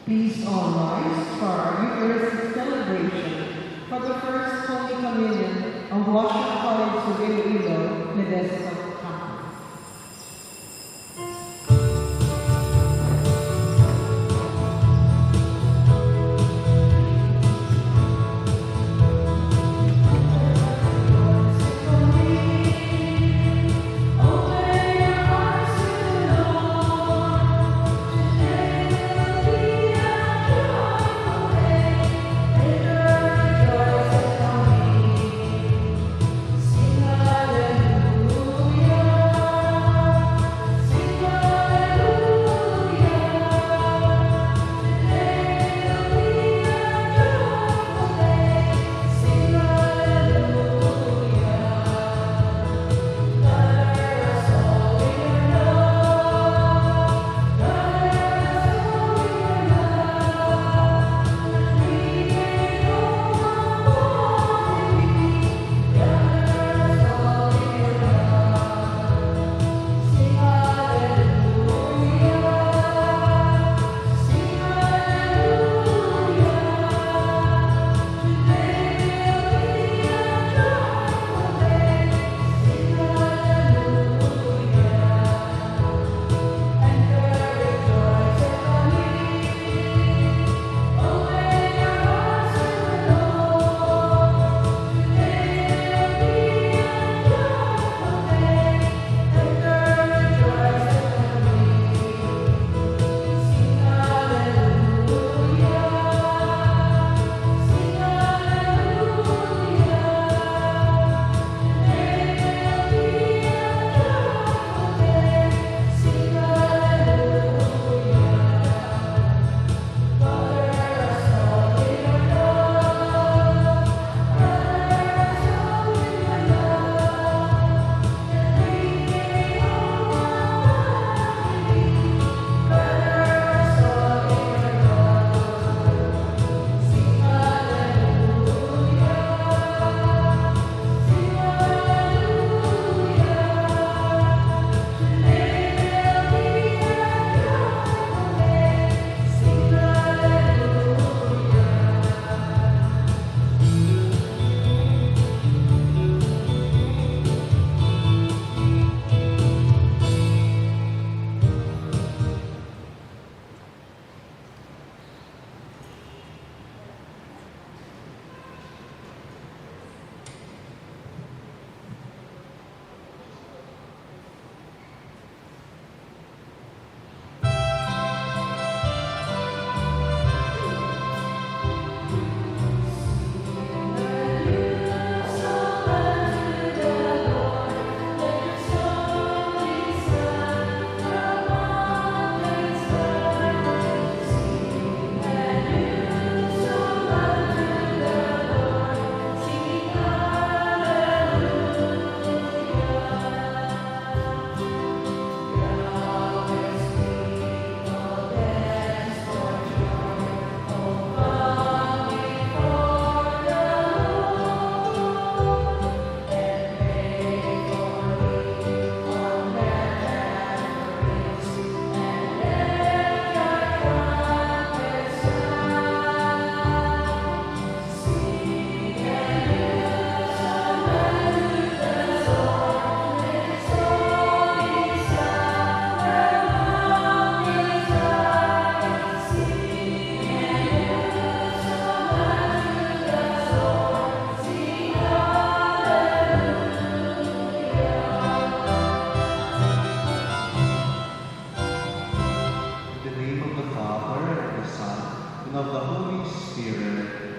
Please all rise for our Eucharistic celebration for the first Holy Communion of Washington College of Iloilo, Modesto Campus.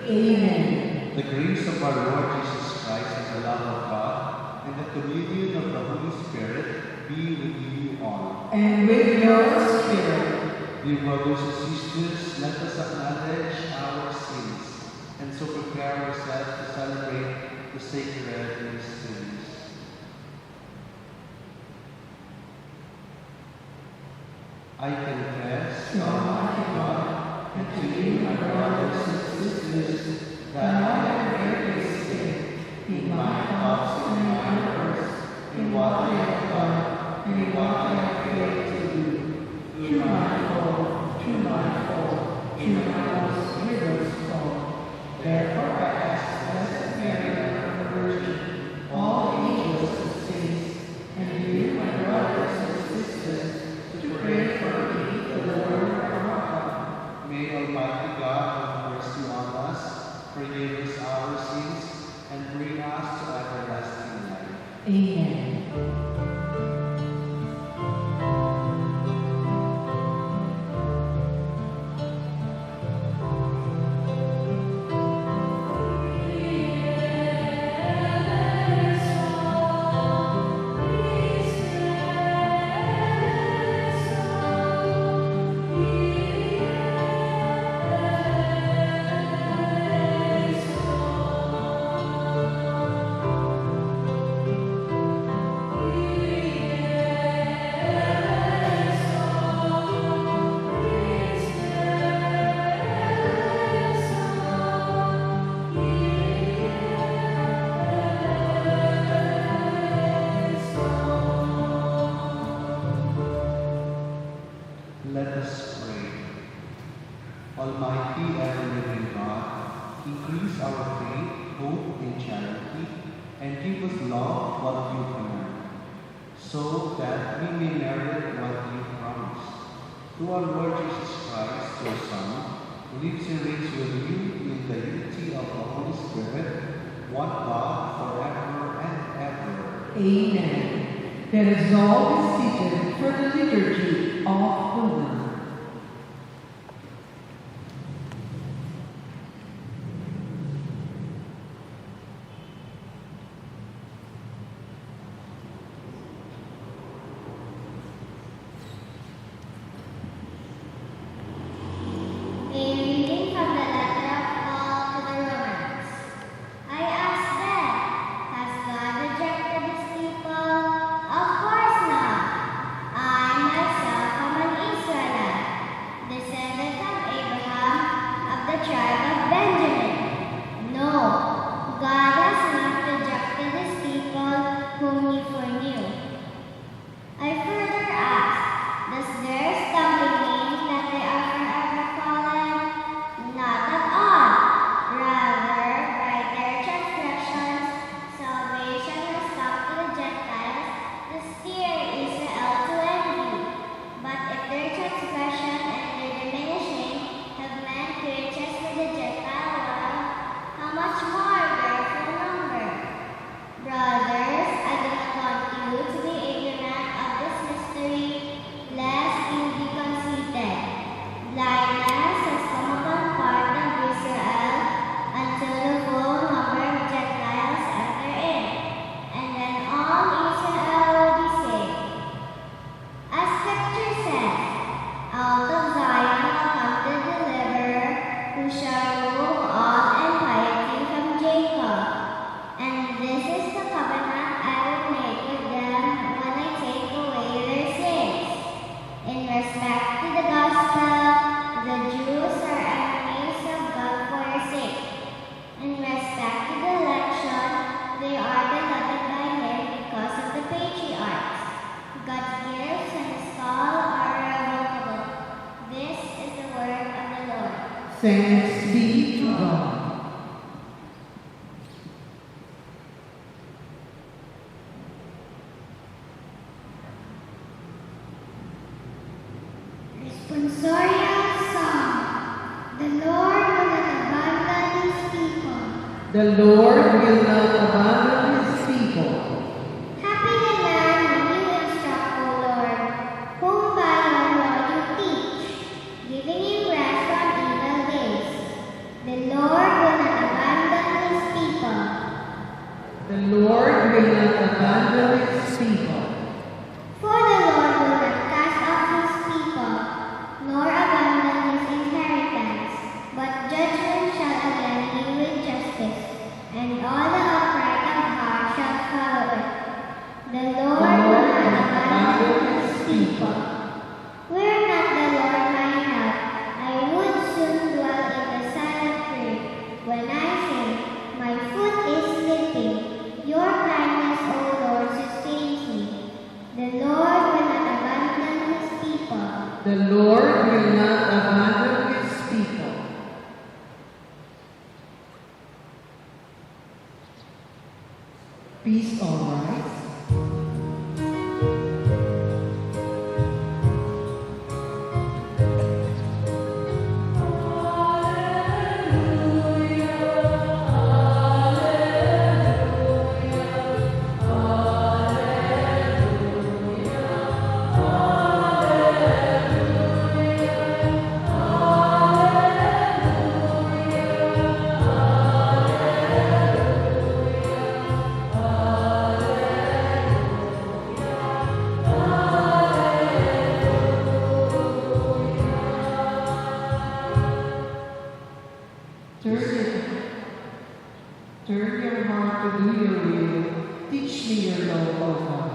Amen. The grace of our Lord Jesus Christ and the love of God and the communion of the Holy Spirit be with you all. And with your spirit. Dear brothers and sisters, let us acknowledge our sins and so prepare ourselves to celebrate the sacred mysteries. I confess, Almighty God, and to you, my brothers and sisters, that I have greatly sinned in my thoughts and in my words, in what I have done and in what I have failed to do. Through my fault, pray. Almighty ever-living God, increase our faith, hope, and charity, and give us love what you command, so that we may merit what you promise. Through our Lord Jesus Christ, your Son, who lives and reigns with you in the unity of the Holy Spirit, one God, forever and ever. Amen. Let us all be seated for the liturgy of the Word. A reading from the letter of Paul to the Romans. I ask then, has God rejected his people? Of course not. I myself am an Israelite, descendant from Abraham of the tribe of Benjamin. No, God has not rejected his people whom he foreknew. I further ask, does their stumbling mean that they are forever fallen? Not at all. Rather, by their transgressions, salvation has come to the Gentiles to steer Israel to envy. But if their transgression and their diminishing have meant riches with the Gentile world, how much more their full number? Brothers, I do not want you to be ignorant of this mystery, lest you be conceited. Blindness has come upon part of Israel until the full number of Gentiles enter in, and then all Israel will be saved. As Scripture says, out of Zion will come the deliverer, who shall remove all impiety from Jacob. And this is the covenant I will make with them when I take away their sins. In respect to the gospel, the Jews are enemies of God for your sake. In respect to the election, they are beloved by him because of the patriarchs. God's gifts and his call are irrevocable. This is the word of the Lord. Thanks be to God. Responsorial Psalm. The Lord will not abandon his people. The Lord will not abandon his people. Happy the man whom you instruct, O Lord, whom by your law you teach, giving him rest from evil days. The Lord will not abandon his people. The Lord will not abandon his people. For the Lord will not cast off his people, nor abandon his inheritance, but judgment shall again be with justice, and all the upright of heart shall follow it. The Lord will not abandon his people. Were not the Lord my help, I would soon dwell in the silent grave. When I say, my foot is slipping, your kindness, O Lord, sustains me. The Lord will not abandon his people. The Lord will not abandon his people. Peace all rise. Turn your heart to do your will. Teach me your law, O God.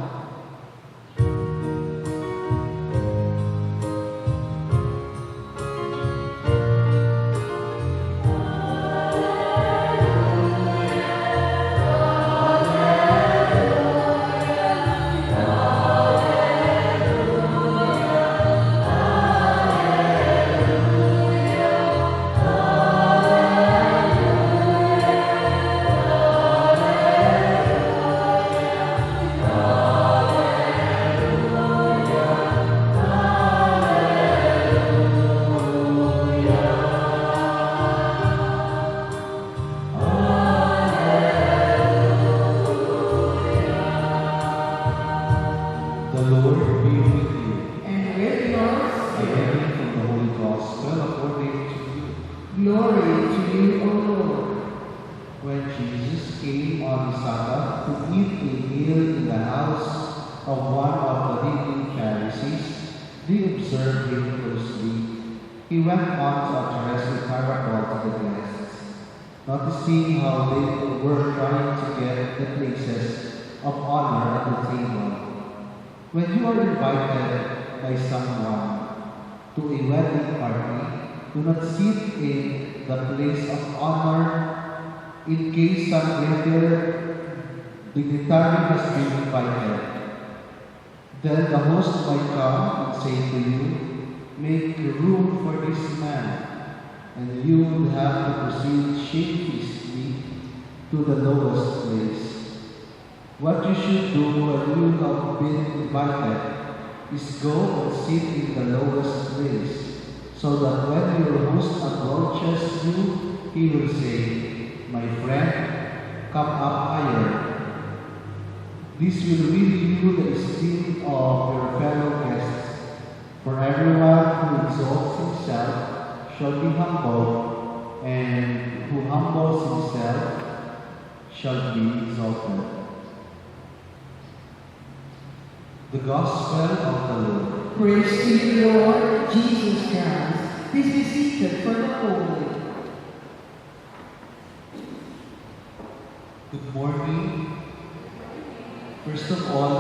the house of one of the leading Pharisees, they observed him closely. He went on to address a parable to the guests, noticing how they were trying to get the places of honor at the table. When you are invited by someone to a wedding party, do not sit in the place of honor in case some greater dignitary has been invited. Then the host might come and say to you, "Make room for this man," and you would have to proceed shamefacedly to the lowest place. What you should do when you have been invited is go and sit in the lowest place, so that when your host approaches you, he will say, "My friend, come up higher." This will win you the esteem of your fellow guests, for everyone who exalts himself shall be humbled, and who humbles himself shall be exalted. The Gospel of the Lord. Praise to you, Lord Jesus Christ. Please be seated for the Holy. Good morning. First of all,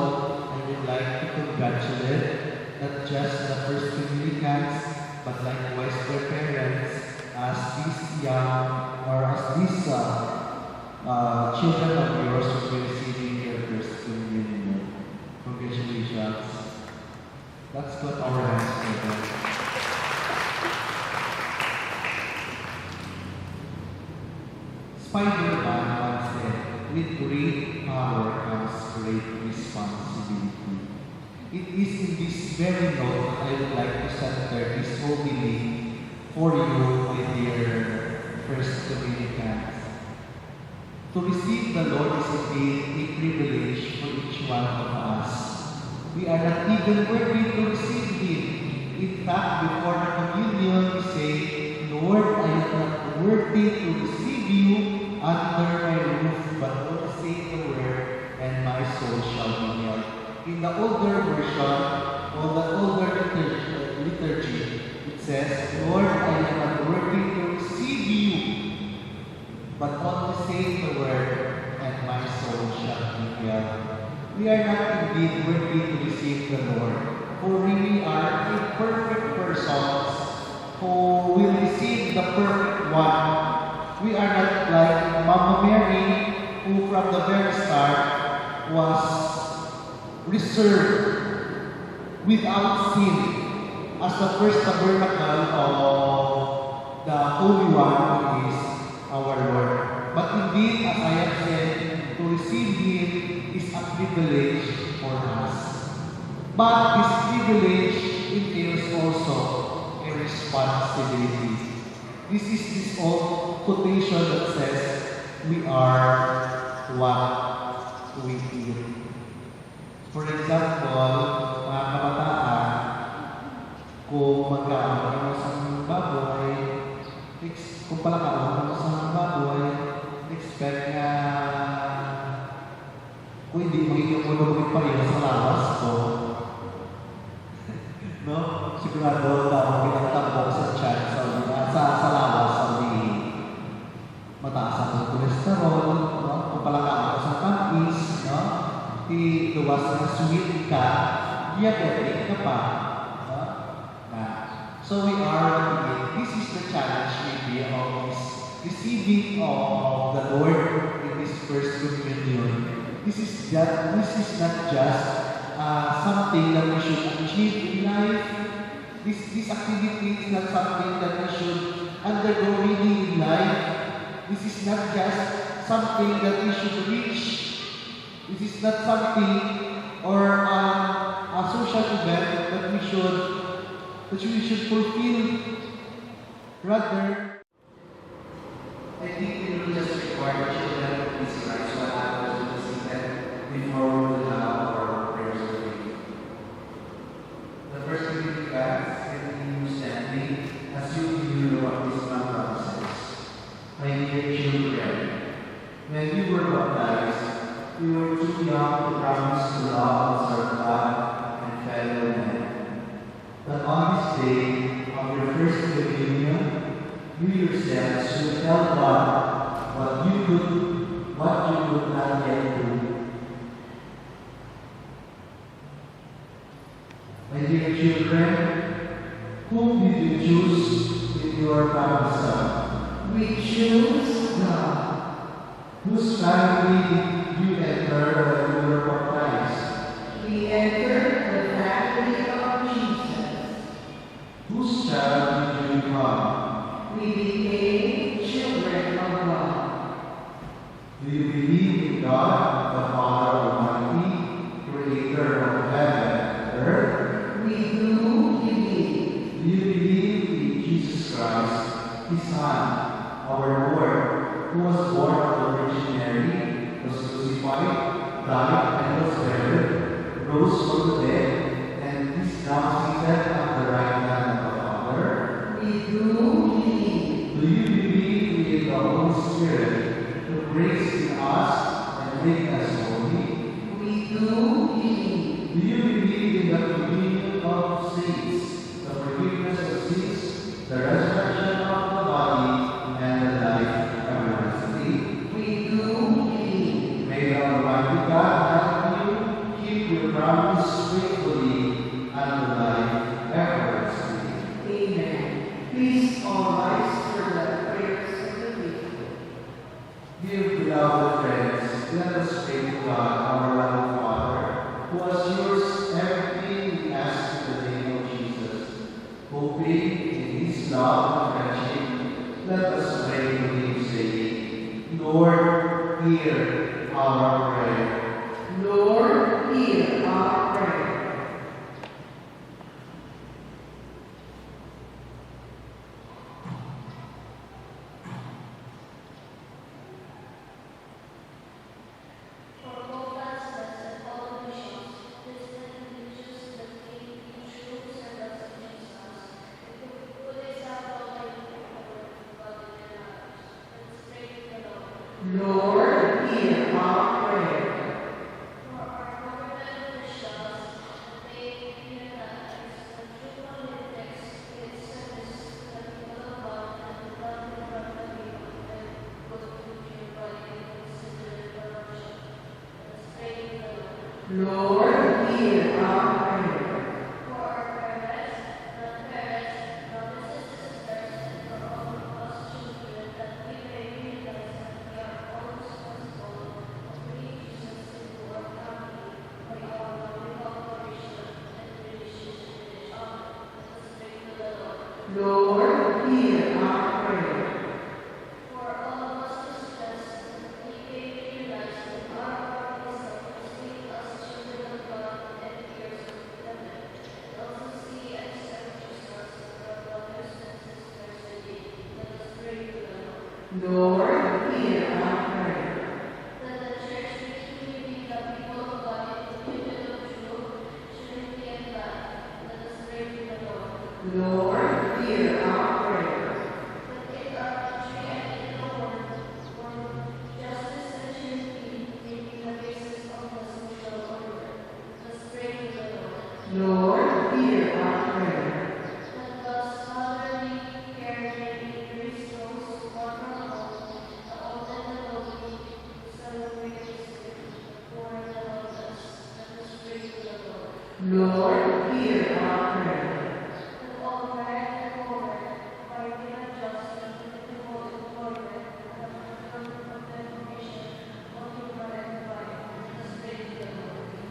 I would like to congratulate not just the first communicants, but likewise their parents, as these young or as these children of yours will be receiving their first communion. Congratulations. Let's put our hands together. Spider-Man once said, "With great power comes great responsibility." It is in this very note I would like to center this homily for you, my dear first communicants. To receive the Lord is indeed a privilege for each one of us. We are not even worthy to receive Him. In fact, before the communion, we say, "Lord, I am not worthy to receive you under my roof, but only say the word, and my soul shall be healed." In the older version, or the older liturgy, it says, "Lord, I am not worthy to receive you, but only say the word, and my soul shall be healed." We are not indeed worthy to receive the Lord, for we are imperfect persons who will receive the perfect one. We are not like Mama Mary, who from the very start was reserved without sin as the first tabernacle of the Holy One, who is our Lord. But indeed, as I have said, to receive Him is a privilege for us. But this privilege entails also a responsibility. This is this old quotation that says, "We are what we eat." For example, mga kabataan, kung magkaon ka mo sa baboy, kung palakaon ka mo sa baboy, expect na kung hindi magiging ulog pa rin sa lawas ko, no? Sigurado na pinagtabok sa tiyan sa lawas, mataas ang cholesterol, no? Kung palakaon ka sa tamis, no? Luwas na sweet ka, diabetic ka pa. No? So we are, this is the challenge maybe of this receiving of the Lord in this first communion. This is not just something that we should achieve in life. This activity is not something that we should undergo really in life. This is not just something that we should reach. This is not something or a social event that we should fulfill. Rather, I think we will just require the children of Israel so that we will see them before we will have our prayers of faith. The first thing we got is you standing as you know what this man promises. My dear children, when you were baptized, you were too young to promise you yourselves will tell God what you could not yet do. My dear children, whom did you choose in your baptism? We choose God. Whose family did you enter when you were baptized? We entered the family of Jesus. Whose child did you become? We became children of God. Do you believe in God, the Father Almighty, creator of heaven and earth? We do believe. Do you believe in Jesus Christ, His Son, our Lord, who was born of the Virgin Mary, was crucified, died, and was buried, rose from the dead, and is now seated at the right hand of the Father? We do believe. Do you believe in the Holy Spirit, who prays in us and makes us holy? We do believe. Do you believe in the communion of saints, the forgiveness of sins, the resurrection of the body, and the life everlasting? We do believe. May the Almighty God help you keep your promise faithfully unto life everlasting. Amen. Please all rise for the prayers of the faithful. Dear beloved friends, let us pray to God, our loving Father, who has yours everything we ask in the name of Jesus. Hoping in His love and friendship, let us pray to Him, saying, Lord, hear our prayer. Lord, hear our prayer. Lord, hear our prayer. Lord, hear our prayer. Lord, hear our prayer. Lord, hear our prayer. Lord, hear our prayer. Lord, hear our prayer. Lord, hear our prayer.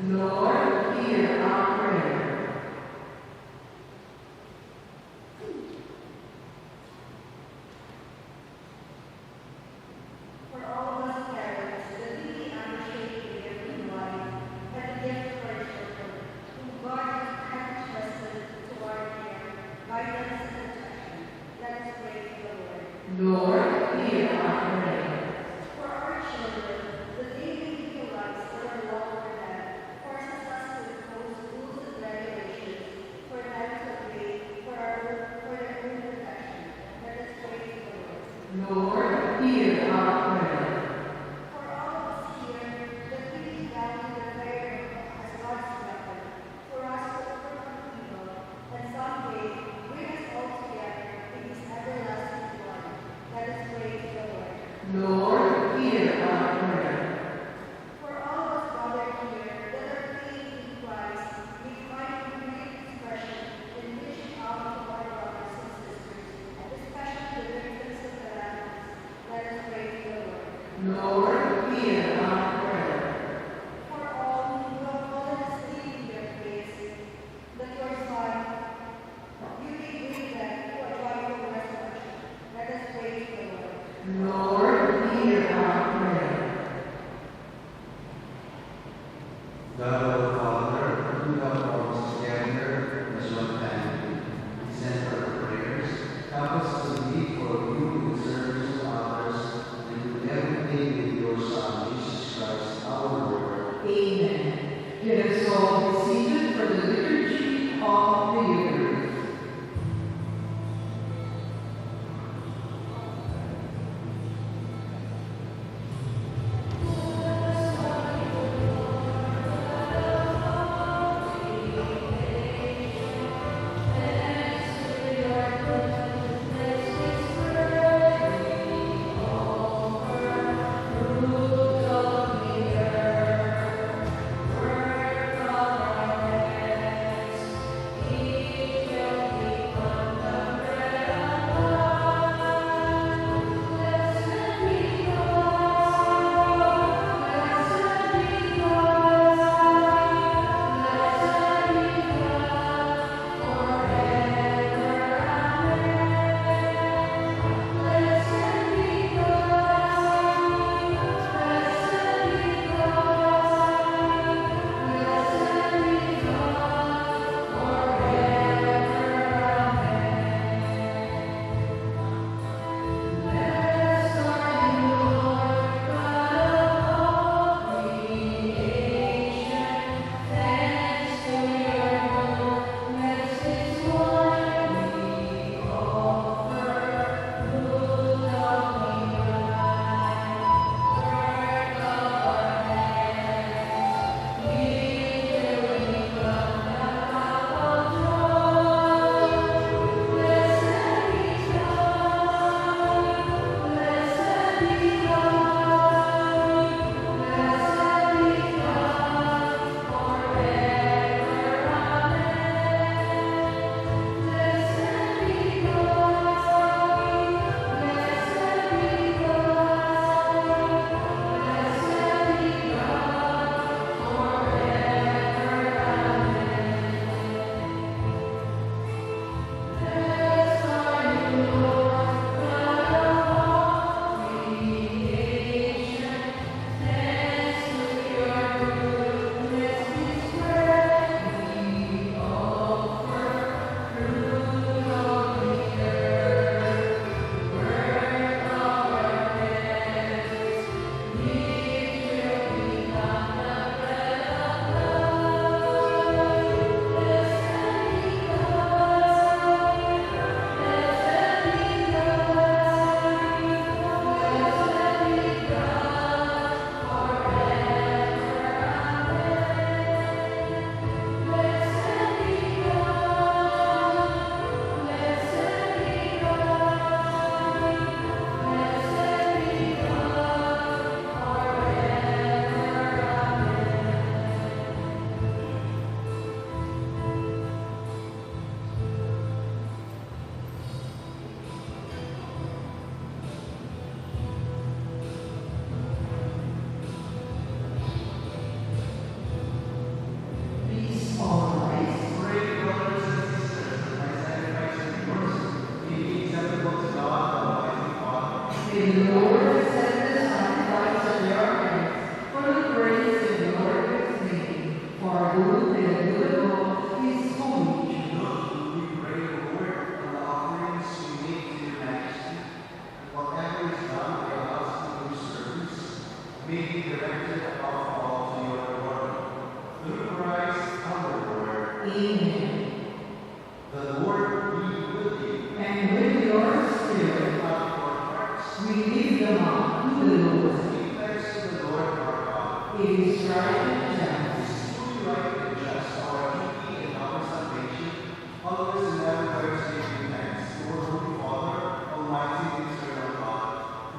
Lord, hear our prayer. For all of us parents, that we appreciate the gift of life and the gift for children, whom God has entrusted to our care, guidance, and protection. Let us pray to the Lord. Lord, hear our prayer. For our children, the daily lives that are long for them forces us to impose rules and regulations for them to obey for their own protection. Let us pray to the Lord. Lord, hear our prayer. For all of us here, that we value the prayer as God's weapon for us to overcome evil, and someday bring us all together in His everlasting glory. Lord, hear our prayer. For all of us gathered here, that our faith in Christ may find great expression in reaching out to our brothers and sisters, especially the victims of the violence. Let us pray to the Lord. Lord, hear our prayer. For all who have fallen asleep in their faith, that your Son, you may bring them to a joyful resurrection. Let us pray to the Lord. Lord, hear our prayer. God our Father, who have brought us together as one family, we send our prayers. Help us to live for you in the service of others, and to everything with your Son, Jesus Christ, our Lord. Amen. Let us all be seated for the liturgy of the Eucharist.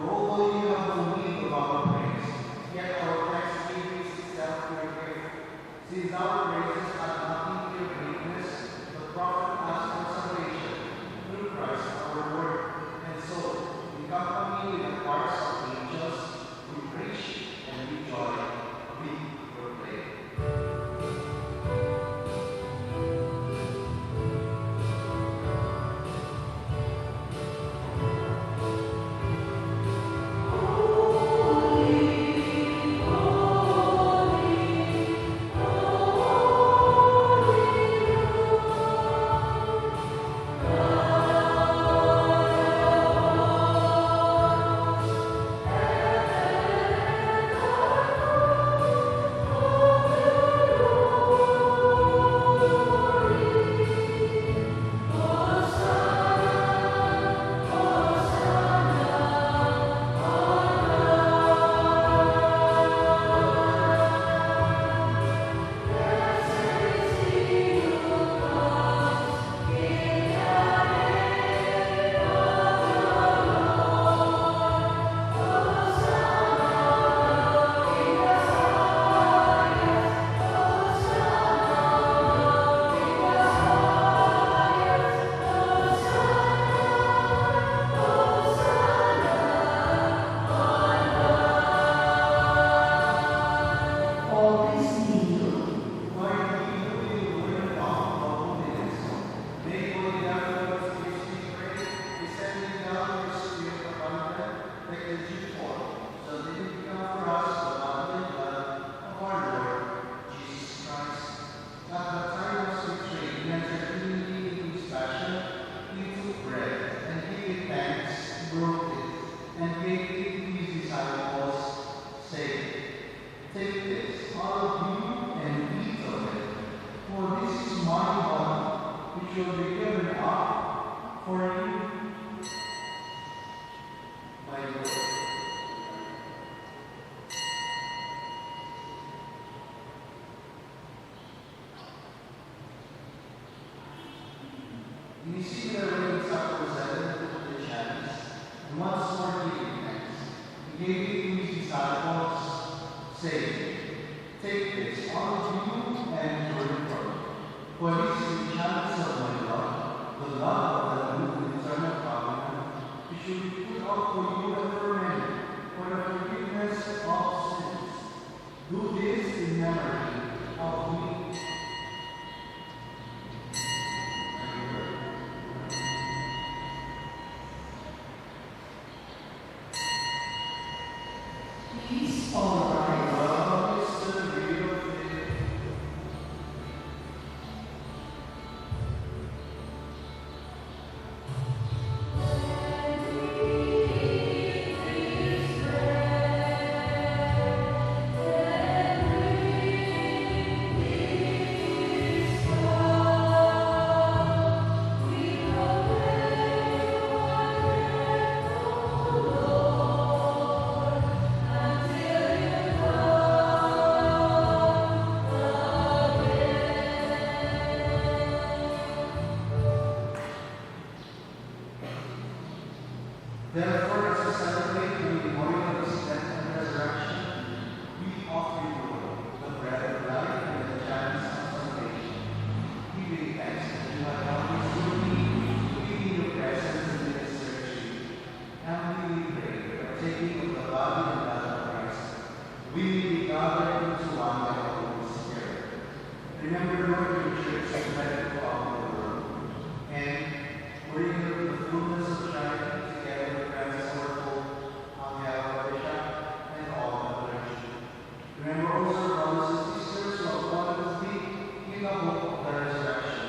Holy, should be put out for you and for many, for the forgiveness of sins. Do this in memory of me. Please all rise. Love is the real thing. Therefore, as we celebrate the memorial of his death and resurrection, we offer you the bread of life and the chalice of salvation. Giving thanks that you have helped us to be in your presence in this surgery. And we pray, partaking of the body and blood of Christ, we may be gathered into one by the Holy Spirit. Remember, Lord, your church is ready to all the world, and bring her to the fullness of charity. Remember also brothers and sisters who have fallen asleep in the hope of the resurrection,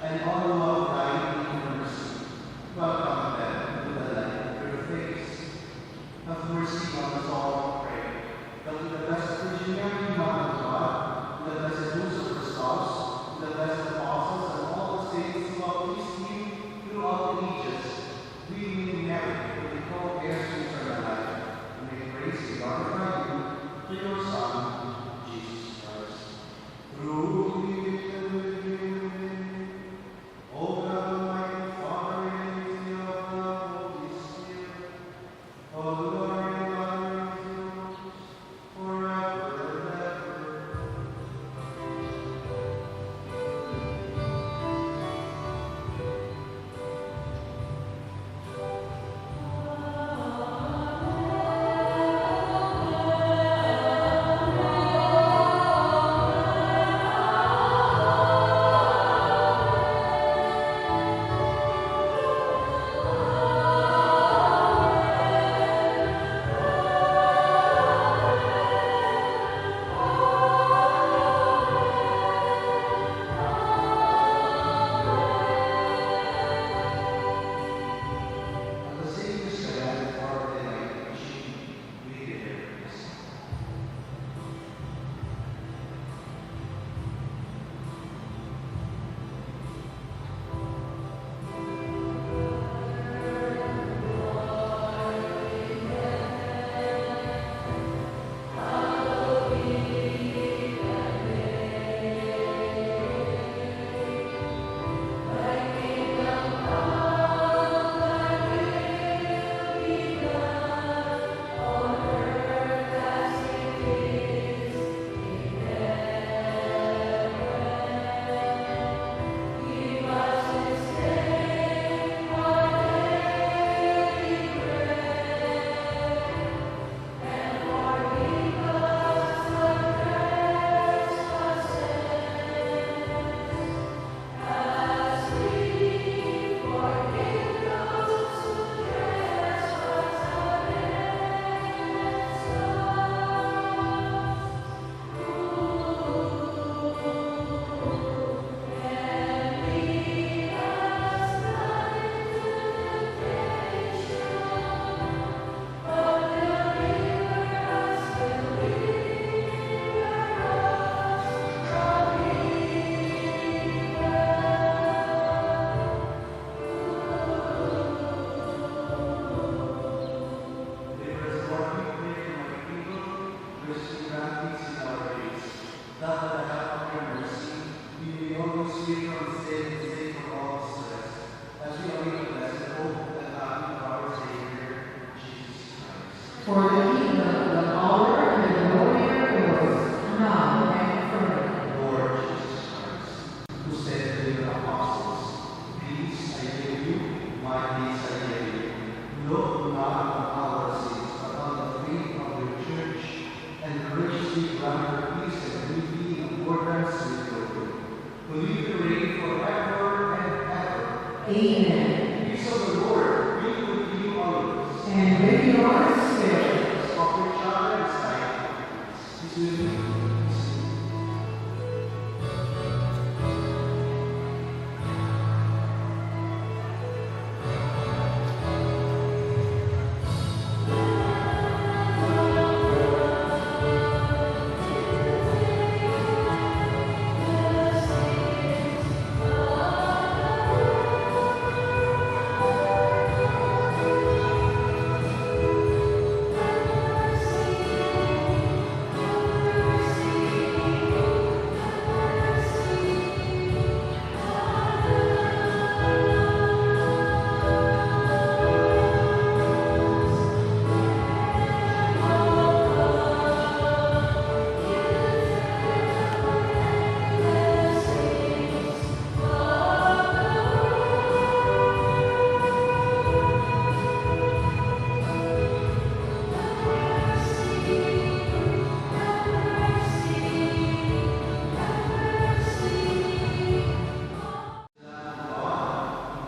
and all who have died in your mercy. Welcome them to the light of your face. Have mercy on us all, we pray, that to the blessed Virgin Mary, Mother of God, to the blessed Joseph, her spouse, to the blessed apostles, and all the saints who have pleased you throughout the ages, we may merit to be co-heirs to eternal life, and may praise and glorify you through your Son, Jesus Christ. Through him, O God Almighty, Father, and unity of the Holy Spirit, all glory and honor is yours forever and ever. For the kingdom, the power, and the glory are yours, now and forever. Lord Jesus Christ, who said to the apostles, "Peace I give you, my peace I give you. Look and with your spirit. of each other in sight. Excuse me.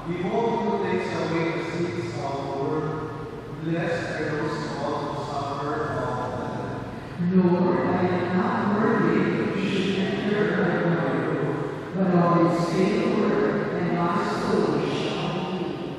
Behold, who takes away the sins of the world. Blessed are those called to suffer of the Lord, I am not worthy that you should enter under my roof, but always say the word, and my soul shall heal.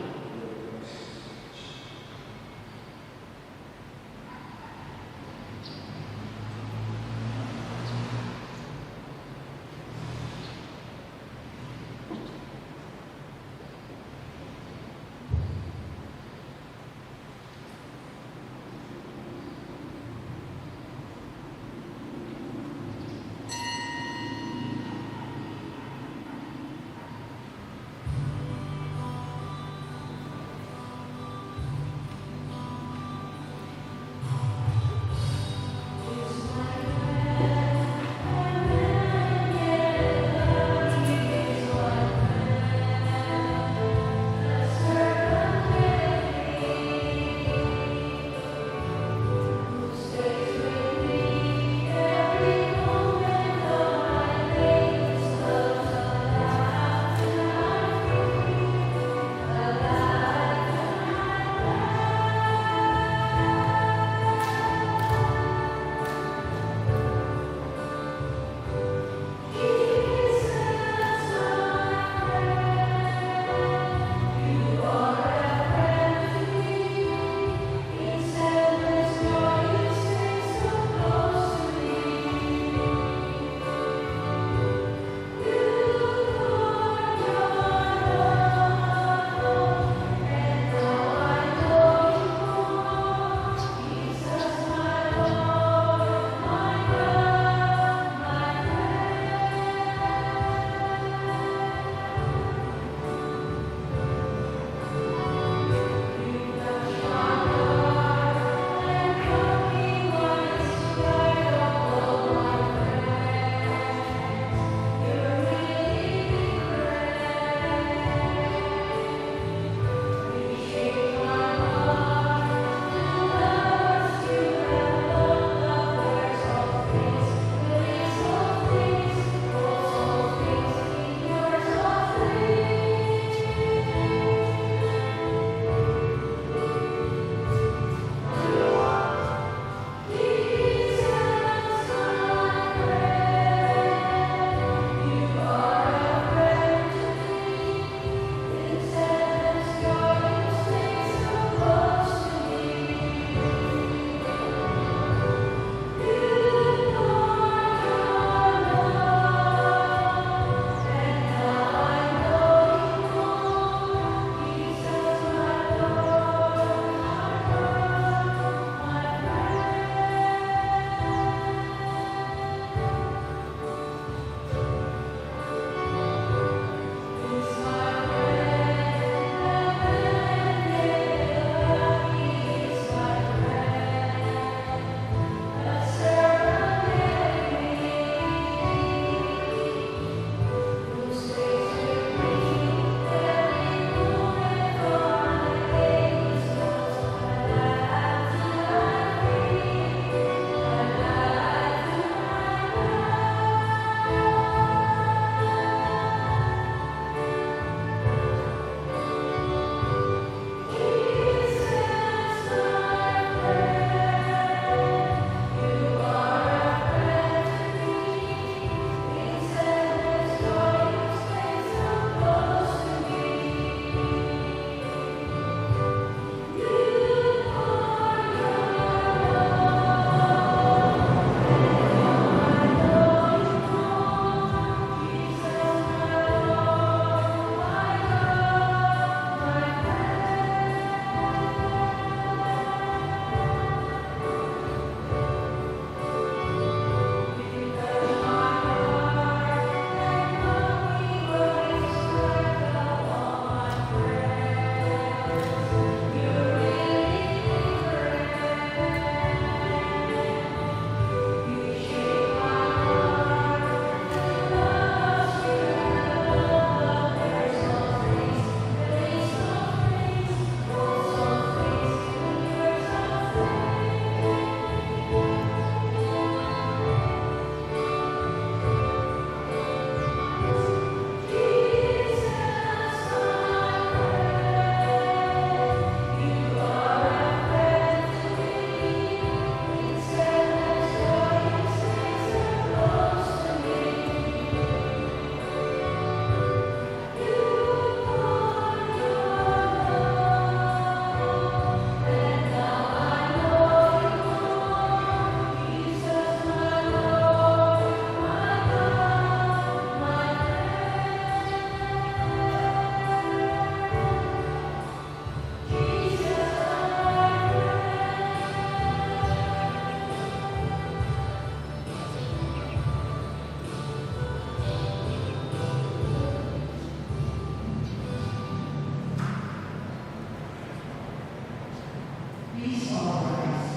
Please all rise.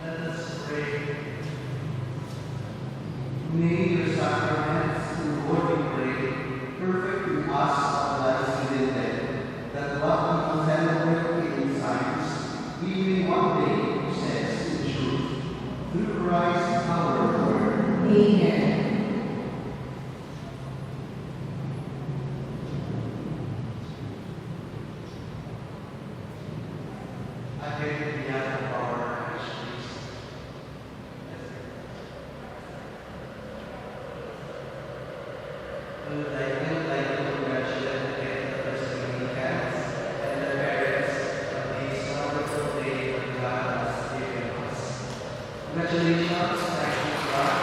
Let us pray. May your sacraments, Lord, we pray, perfect in us of life's hidden dead, that what we celebrate in science, we may one day possess in truth, through Christ our Lord. Amen. I pray to the other of our parish priest. I would like to congratulate again the First Dominicans and the parents of this wonderful day that God has given us. Congratulations, thank you, God.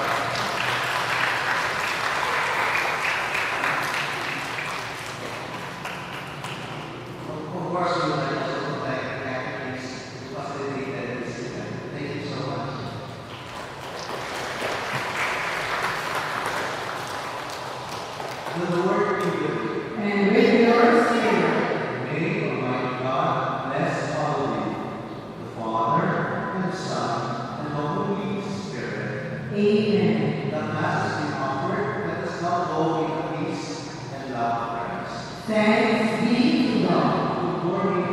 Of course, we would like to thank the activities who facilitated this event. Thank you so much. The Lord be with you. And with your spirit. May Almighty God bless all of you, the Father, and the Son, and the Holy Spirit. Amen. The Mass has been offered. Let us now go in peace and love Christ. Thanks be to God. Glory.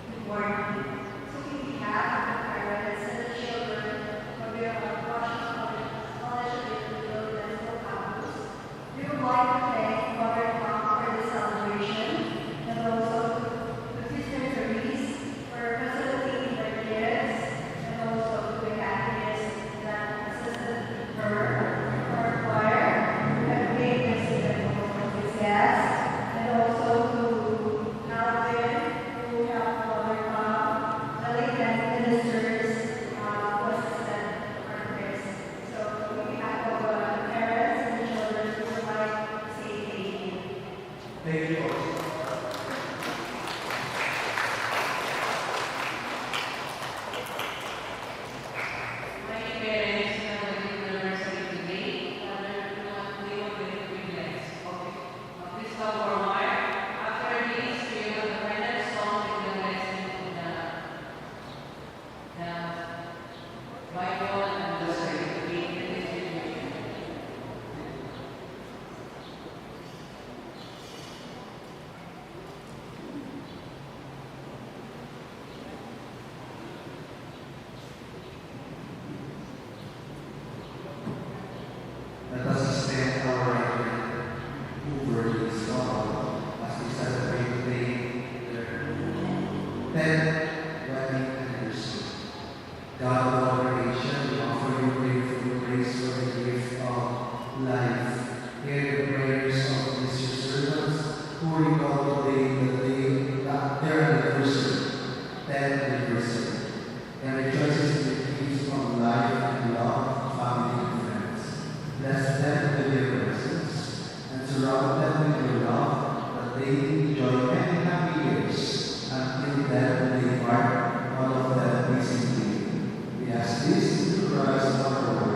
Good morning. So we behalf of the parents and the children of your Washington College of Israel National Campus, we would like to thank Father Tom for the celebration and also to Sister Therese for facilitating their kids and also to the activists that assisted her, our choir, who have made this event a success, and also to Alvin, who helped Father Tom, the late ministers, who assisted our kids. So we have the parents and the children who would like to say thank you. Thank you. My parents celebrating the anniversary today. Father, we want to be blessed. Okay. Please come forward. After this, we will have the final song with the blessing of the Bible and the certificate. Let us extend our right over this song as we celebrate today their 10th wedding anniversary. God of all creation, we offer you grateful praise for the gift of life. Hear the prayers of these your servants who recall today their anniversary, 10th anniversary, and rejoices in the gifts of life and love, family and friends. Bless them with your presence and surround them with your love, that they enjoy many happy years until then they part, all of them peacefully. We ask this through Christ our Lord.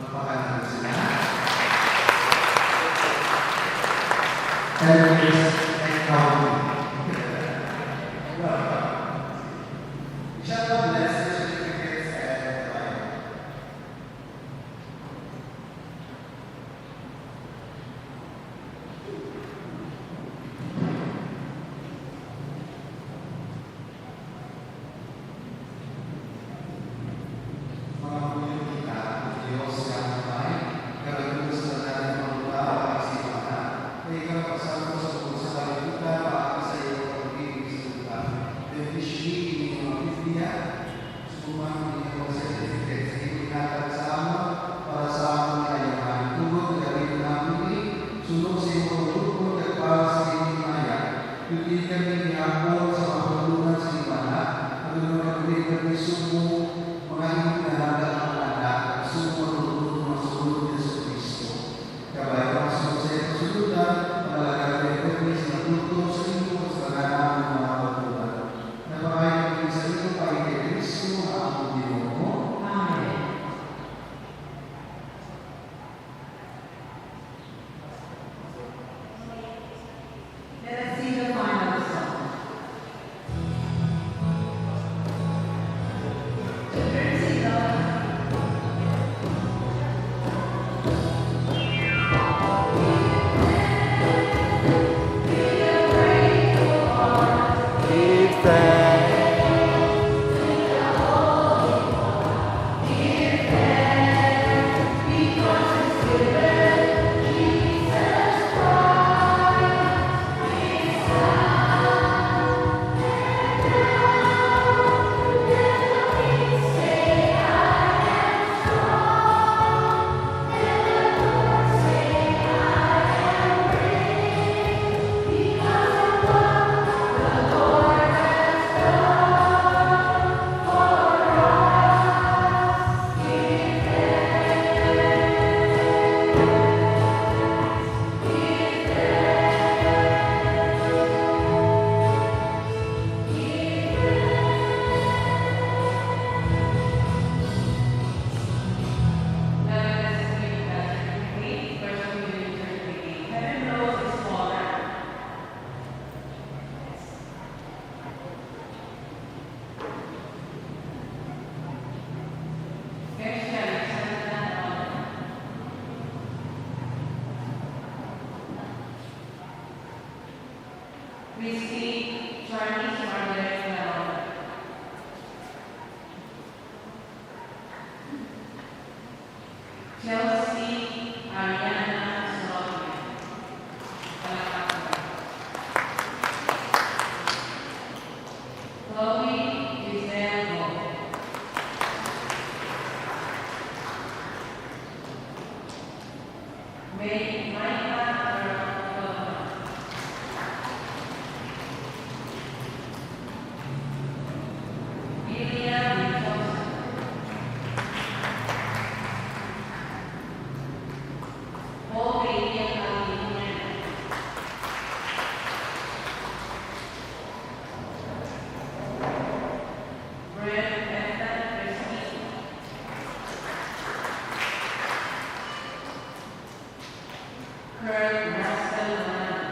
Napakalaman sila. 10 years and counting. Shall God bless the certificates and the Bible? Mga pamilya kita, Diyos yang mahal, karagos na natin ang mula ang isipan. Kaya ikaw kasama ko sa puso sa kita, paaki sa iyo ang pag-ibig sa kita. Beneficiary ng mga Biblia, sumang ng mga certificates, itinatag sa amin para sa aming kayahan. Tugod na gawin namin, sunod sa iyong pagtutulog at para sa iyong maya. Hindi kami niyapon sa mga paglunan sa imana, at nagpapagulay kami sumo, mga inahanda ang anak, sumo ng mga sulod ni Kristo. Kabay ang susunod sa iyong suludan, malagay kami sa natuto sa inyo sa nanang Christy Charles Margaret Lalona. Chelsea Ariana Solomon. Palakpakan. Chloe Giselle Go. Micah Earl. William Joseph. Paul William Alvin. Brent Ethan Christie. Kurt Russell Mann.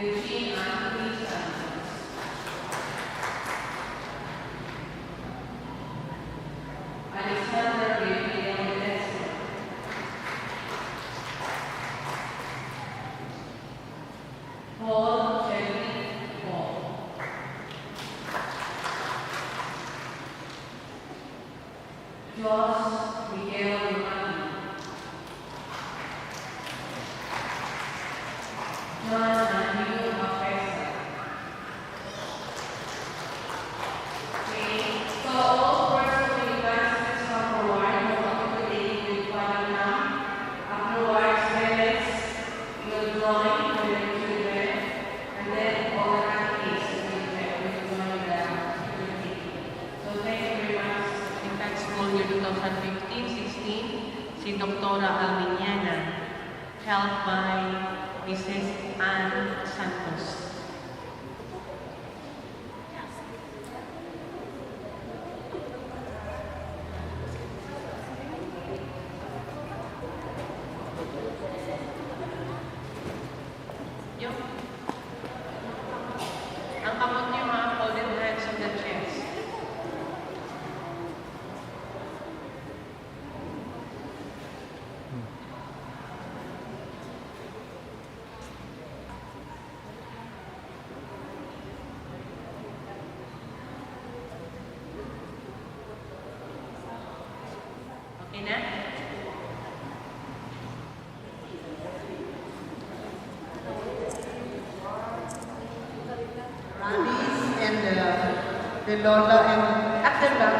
Eugene Anthony Santos. Alexander Gabriel Ledesma. Paul Chadwick Paul. Josh Miguel Romano. John Andrew Mapesa. Okay, so all first advances come forward, multiplicating with Panama. Afterwards, parents will join with their children, and then all the candidates will join the children. So thank you very much. In fact, school year 2015-16, si Dr. Alminiana, helped by Mrs. Ann Santos. Yung, ang kamot niyo mga folded hands on the chest. Okay na? Rallies and the Lola and at the back.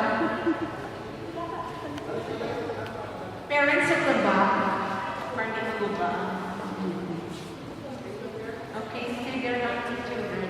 Parents at the back. Parking ko ba? Okay, still there are two children.